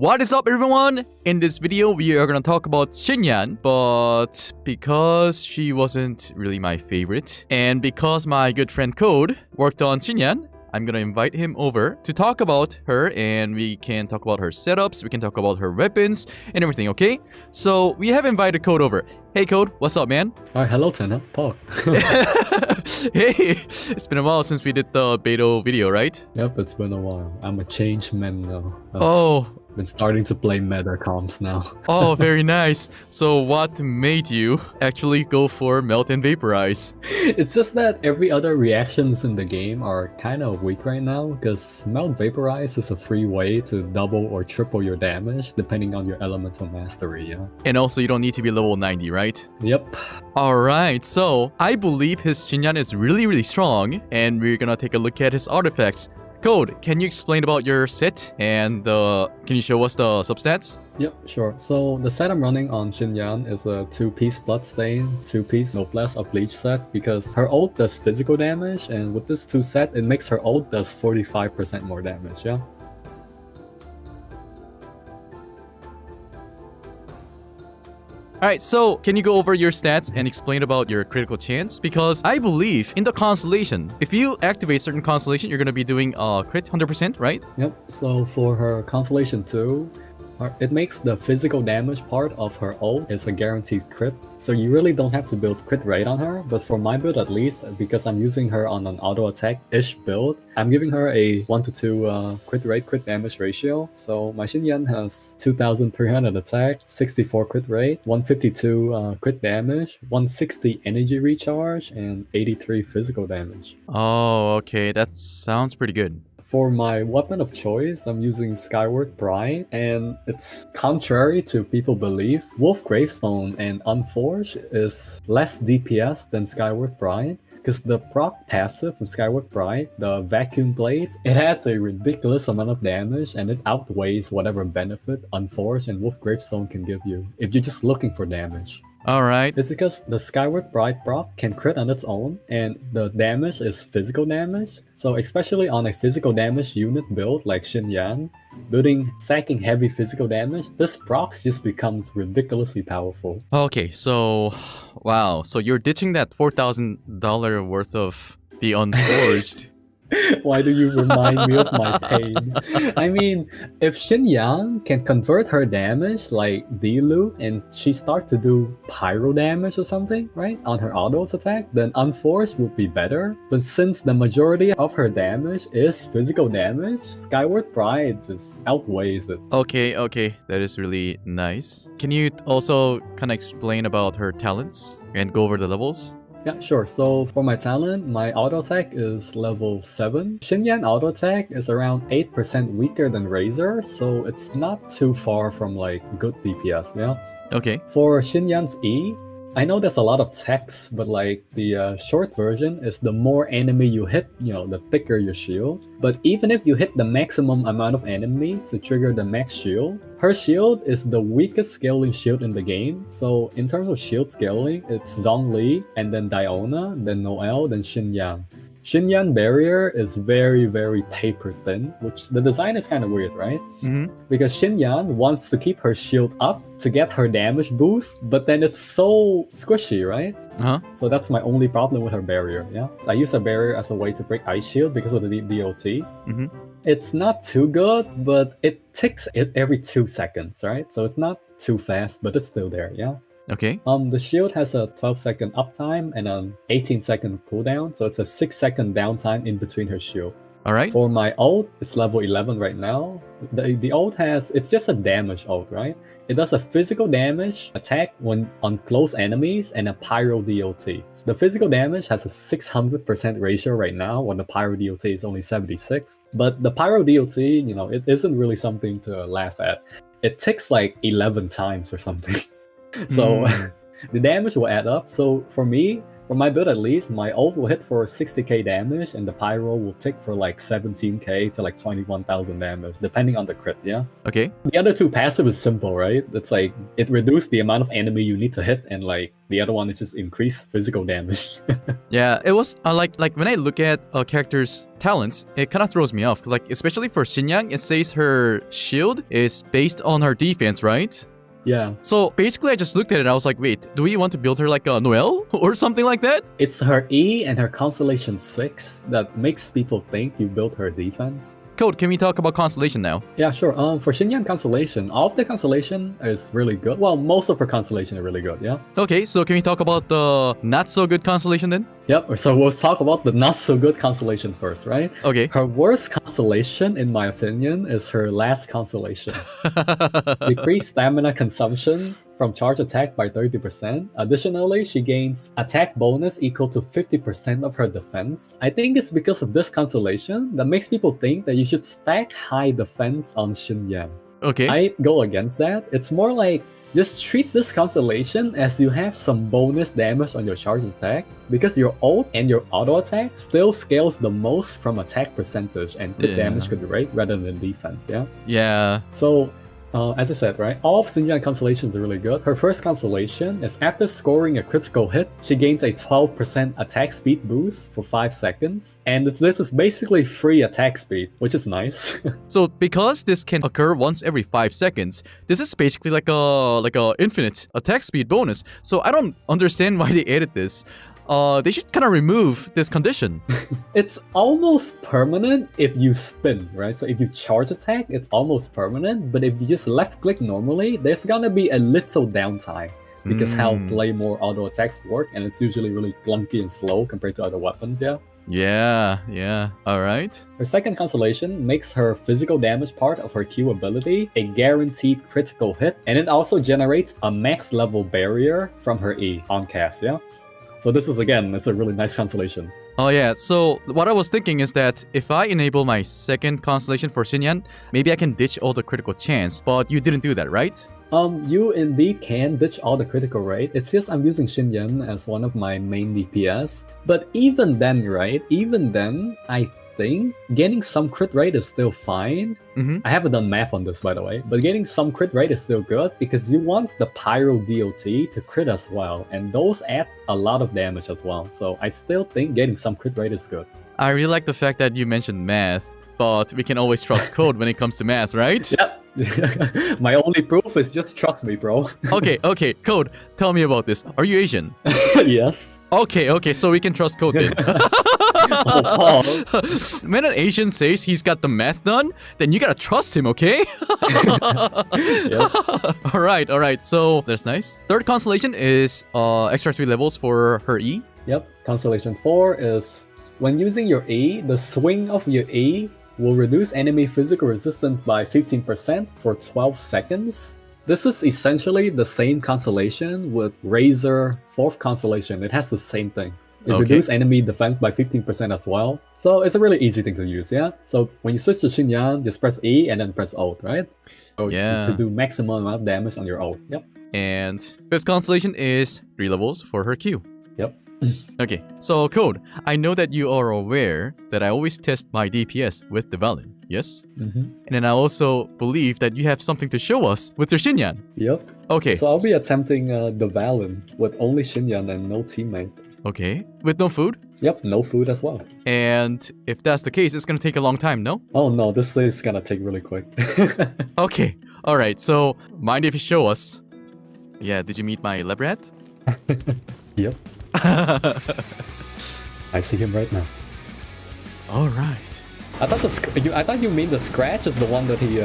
What is up, everyone? In this video, we are gonna talk about Xinyan, but because she wasn't really my favorite, and because my good friend Code worked on Xinyan, I'm gonna invite him over to talk about her, and we can talk about her setups, we can talk about her weapons, and everything, okay? So, we have invited Code over. Hey Code, what's up, man? Alright, hello Tenha, Paul. Hey, it's been a while since we did the beta video, right? Yep, it's been a while. I'm a changed man now. Oh, Been starting to play meta comps now. oh, very nice. So what made you actually go for Melt and Vaporize? It's just that every other reactions in the game are kind of weak right now, because Melt Vaporize is a free way to double or triple your damage depending on your elemental mastery, yeah? And also, you don't need to be level 90, right? Yep. Alright, so I believe his Xinyan is really strong, and we're gonna take a look at his artifacts. Code, can you explain about your set, and can you show us the substats? Yep, sure. So the set I'm running on Xinyan is a 2-piece Bloodstain, 2-piece Noblesse of Bleach set, because her ult does physical damage, and with this 2 set, it makes her ult does 45% more damage, yeah? Alright, so can you go over your stats and explain about your critical chance? Because I believe in the Constellation, if you activate certain Constellation, you're going to be doing crit 100%, right? Yep, so for her Constellation 2, it makes the physical damage part of her ult is a guaranteed crit, so you really don't have to build crit rate on her, but for my build at least, because I'm using her on an auto attack-ish build, I'm giving her a 1 to 2 crit rate, crit damage ratio, so my Xinyan has 2300 attack, 64 crit rate, 152 crit damage, 160 energy recharge, and 83 physical damage. Oh, okay, that sounds pretty good. For my weapon of choice, I'm using Skyward Pride, and it's contrary to people believe. Wolf Gravestone and Unforged is less DPS than Skyward Pride, because the proc passive from Skyward Pride, the Vacuum Blades, it adds a ridiculous amount of damage, and it outweighs whatever benefit Unforged and Wolf Gravestone can give you, if you're just looking for damage. Alright. It's because the Skyward Pride proc can crit on its own, and the damage is physical damage. So especially on a physical damage unit build like Xinyan, building sacking heavy physical damage, this proc just becomes ridiculously powerful. Okay, so wow, so you're ditching that $4,000 worth of the Unforged. Why do you remind me of my pain? I mean, if Xinyan can convert her damage like D-Loop and she starts to do pyro damage or something, right, on her autos attack, then Unforged would be better. But since the majority of her damage is physical damage, Skyward Pride just outweighs it. Okay, that is really nice. Can you also kind of explain about her talents and go over the levels? Yeah, sure. So for my talent, my auto attack is level 7. Xinyan auto attack is around 8% weaker than Razor, so it's not too far from like good DPS, yeah? Okay. For Xinyan's E, I know there's a lot of text, but like the short version is the more enemy you hit, the thicker your shield. But even if you hit the maximum amount of enemy to trigger the max shield, her shield is the weakest scaling shield in the game. So in terms of shield scaling, it's Zhongli, and then Diona, then Noelle, then Xinyan. Xinyan barrier is very paper thin, which the design is kind of weird, right? Mm-hmm. Because Xinyan wants to keep her shield up to get her damage boost, but then it's so squishy, right? Uh-huh. So that's my only problem with her barrier, yeah? I use a barrier as a way to break Ice Shield because of the DOT. Mm-hmm. It's not too good, but it ticks it every 2 seconds, right? So it's not too fast, but it's still there, yeah? Okay. The shield has a 12-second uptime and an 18-second cooldown, so it's a 6-second downtime in between her shield. Alright. For my ult, it's level 11 right now. The ult it's just a damage ult, right? It does a physical damage attack when on close enemies and a pyro DOT. The physical damage has a 600% ratio right now, when the pyro DOT is only 76. But the pyro DOT, it isn't really something to laugh at. It ticks like 11 times or something. So the damage will add up. So for me, For my build at least, my ult will hit for 60k damage and the pyro will tick for like 17k to like 21,000 damage, depending on the crit, yeah? Okay. The other two passive is simple, right? It's like, it reduces the amount of enemy you need to hit, and like, the other one is just increase physical damage. Yeah, it was like when I look at a character's talents, it kind of throws me off. Like, especially for Xinyan, it says her shield is based on her defense, right? Yeah. So basically, I just looked at it and I was like, wait, do we want to build her like a Noelle or something like that? It's her E and her Constellation 6 that makes people think you built her defense. Code, can we talk about Constellation now? Yeah, sure. For Xinyan Constellation, all of the Constellation is really good. Well, most of her Constellation are really good, yeah? Okay, so can we talk about the not so good Constellation then? Yep, so we'll talk about the not so good Constellation first, right? Okay. Her worst Constellation, in my opinion, is her last Constellation. Decrease stamina consumption from charge attack by 30%. Additionally, she gains attack bonus equal to 50% of her defense. I think it's because of this Constellation that makes people think that you should stack high defense on Xinyan. Okay. I go against that. It's more like, just treat this Constellation as you have some bonus damage on your charge attack, because your ult and your auto attack still scales the most from attack percentage and crit damage crit rate rather than defense, yeah? Yeah. So, as I said, right, all of Xinyan Constellations are really good. Her first Constellation is after scoring a critical hit, she gains a 12% attack speed boost for 5 seconds. And this is basically free attack speed, which is nice. So because this can occur once every 5 seconds, this is basically like a infinite attack speed bonus. So I don't understand why they added this. They should kind of remove this condition. It's almost permanent if you spin, right? So if you charge attack, it's almost permanent. But if you just left click normally, there's gonna be a little downtime. Because how Claymore auto attacks work, and it's usually really clunky and slow compared to other weapons, yeah? Yeah, alright. Her second Constellation makes her physical damage part of her Q ability a guaranteed critical hit, and it also generates a max level barrier from her E on cast, yeah? So this is, again, it's a really nice Constellation. Oh yeah, so what I was thinking is that if I enable my second Constellation for Xinyan, maybe I can ditch all the critical chance, but you didn't do that, right? You indeed can ditch all the critical rate. It's just I'm using Xinyan as one of my main DPS. But even then, right, I think getting some crit rate is still fine. I haven't done math on this, by the way, but getting some crit rate is still good because you want the Pyro DOT to crit as well, and those add a lot of damage as well. So I still think getting some crit rate is good. I really like the fact that you mentioned math, but we can always trust code when it comes to math, right? Yep. My only proof is just trust me, bro. Okay, Code, tell me about this. Are you Asian? Yes. Okay, so we can trust Code then. When an Asian says he's got the math done, then you gotta trust him, okay? Yep. Alright, so that's nice. Third Constellation is extra 3 levels for her E. Yep, Constellation 4 is when using your E, the swing of your E will reduce enemy physical resistance by 15% for 12 seconds. This is essentially the same Constellation with Razor 4th Constellation. It has the same thing. It reduces enemy defense by 15% as well. So it's a really easy thing to use, yeah? So when you switch to Xinyan, just press E and then press ult, right? So to do maximum amount of damage on your ult, yep. And 5th Constellation is 3 levels for her Q. Yep. Okay, so Code, I know that you are aware that I always test my DPS with the Valen, yes? And then I also believe that you have something to show us with your Xinyan. Yep. Okay. So I'll be attempting the Valen with only Xinyan and no teammate. Okay, with no food? Yep, no food as well. And if that's the case, it's gonna take a long time, no? Oh no, this is gonna take really quick. Okay, alright, so mind if you show us? Yeah, did you meet my lab rat? Yep. I see him right now. Alright. I thought you mean the scratch is the one that he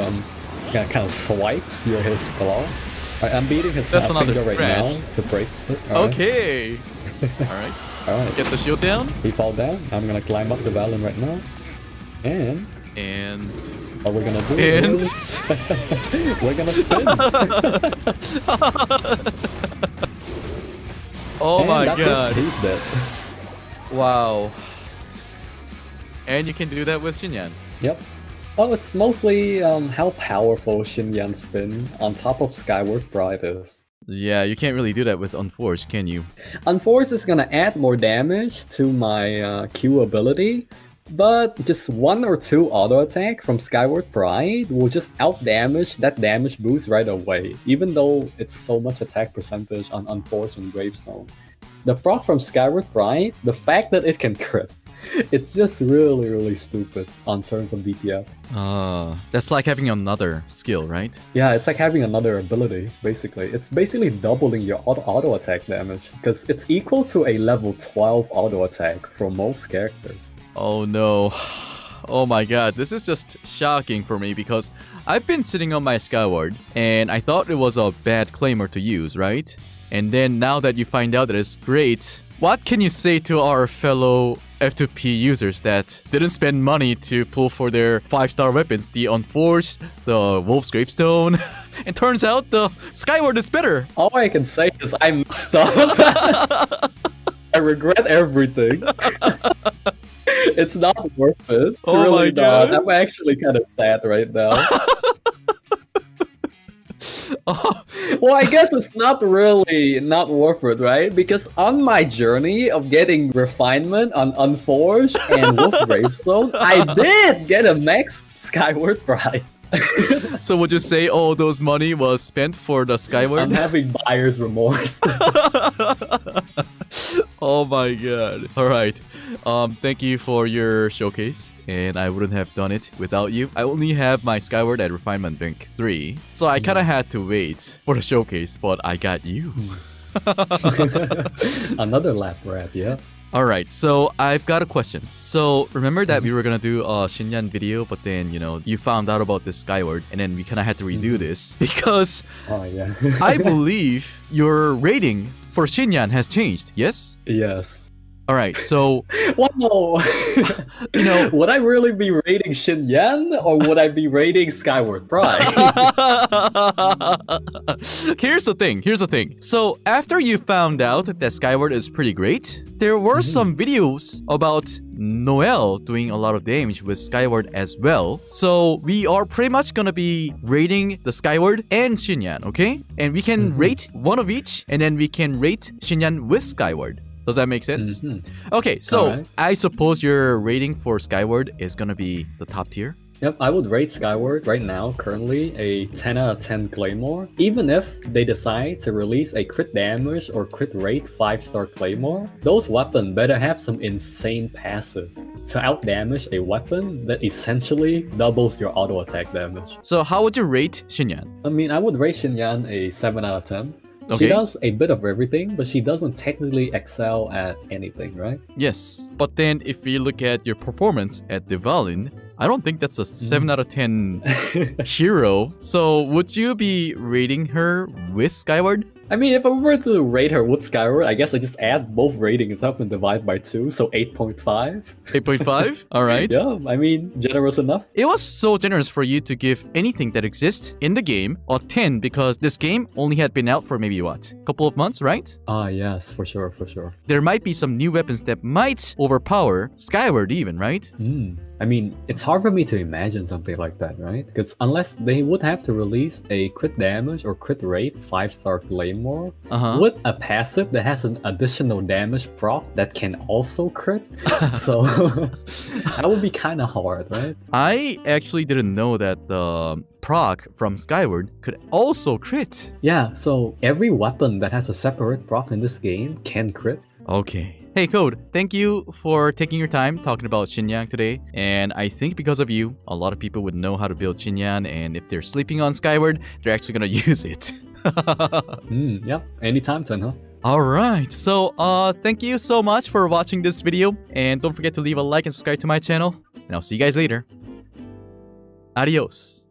kind of swipes his claw. I'm beating his finger right now to break it. Okay. Alright. Alright. Get the shield down. He fall down. I'm gonna climb up the Valen right now. And what we're gonna do is we're gonna spin. Oh my god. He's dead. Wow. And you can do that with Xinyan. Yep. Well, it's mostly how powerful Xinyan spin on top of Skyward Bride is. Yeah, you can't really do that with Unforged, can you? Unforged is gonna add more damage to my Q ability, but just 1 or 2 auto attack from Skyward Pride will just out damage that damage boost right away, even though it's so much attack percentage on Unforged and Gravestone. The proc from Skyward Pride, the fact that it can crit, it's just really, really stupid on terms of DPS. That's like having another skill, right? Yeah, it's like having another ability, basically. It's basically doubling your auto attack damage, because it's equal to a level 12 auto attack for most characters. Oh no. Oh my god, this is just shocking for me because I've been sitting on my Skyward and I thought it was a bad claimer to use, right? And then now that you find out that it's great, what can you say to our fellow F2P users that didn't spend money to pull for their 5-star weapons, the Unforged, the Wolf's Gravestone? It turns out the Skyward is better. All I can say is I messed up. I regret everything. It's not worth it. It's Oh really my God. not. I'm actually kind of sad right now. Oh, Well, I guess it's not really not worth it, right? Because on my journey of getting refinement on Unforged and Wolf Gravestone, I did get a max Skyward Pride. so would you say all those money was spent for the I'm Skyward? having buyer's remorse. Oh my god. Alright. Thank you for your showcase. And I wouldn't have done it without you. I only have my Skyward at Refinement Rank 3. So I kinda had to wait for the showcase, but I got you. Another lap rat, yeah. Alright, so I've got a question. So remember that we were gonna do a Xinyan video, but then, you found out about this Skyward, and then we kinda had to redo this because Oh, yeah. I believe your rating for Xinyan has changed, yes? Yes. Alright, so Wow. Would I really be rating Xinyan or would I be rating Skyward Pride? Here's the thing. So after you found out that Skyward is pretty great, there were some videos about Noel doing a lot of damage with Skyward as well. So we are pretty much gonna be rating the Skyward and Xinyan, okay? And we can rate one of each, and then we can rate Xinyan with Skyward. Does that make sense? Okay, so Alright. I suppose your rating for Skyward is gonna be the top tier. Yep, I would rate Skyward right now, currently, a 10 out of 10 Claymore. Even if they decide to release a crit damage or crit rate 5-star Claymore, those weapons better have some insane passive to outdamage a weapon that essentially doubles your auto attack damage. So how would you rate Xinyan? I mean, I would rate Xinyan a 7 out of 10. Okay. She does a bit of everything, but she doesn't technically excel at anything, right? Yes, but then if we look at your performance at Devalin, I don't think that's a 7 out of 10 hero. So would you be rating her with Skyward? I mean, if I were to rate her with Skyward, I guess I just add both ratings up and divide by 2, so 8.5. 8.5? Alright. Yeah, I mean, generous enough. It was so generous for you to give anything that exists in the game a 10 because this game only had been out for maybe what? Couple of months, right? Ah, yes, for sure, for sure. There might be some new weapons that might overpower Skyward even, right? I mean, it's hard for me to imagine something like that, right? Because unless they would have to release a crit damage or crit rate 5-star Claymore with a passive that has an additional damage proc that can also crit. So that would be kind of hard, right? I actually didn't know that the proc from Skyward could also crit. Yeah, so every weapon that has a separate proc in this game can crit. Okay. Hey Code, thank you for taking your time talking about Xinyan today. And I think because of you, a lot of people would know how to build Xinyan, and if they're sleeping on Skyward, they're actually gonna use it. Yeah, anytime, Tenha. Alright, so thank you so much for watching this video, and don't forget to leave a like and subscribe to my channel, and I'll see you guys later. Adios.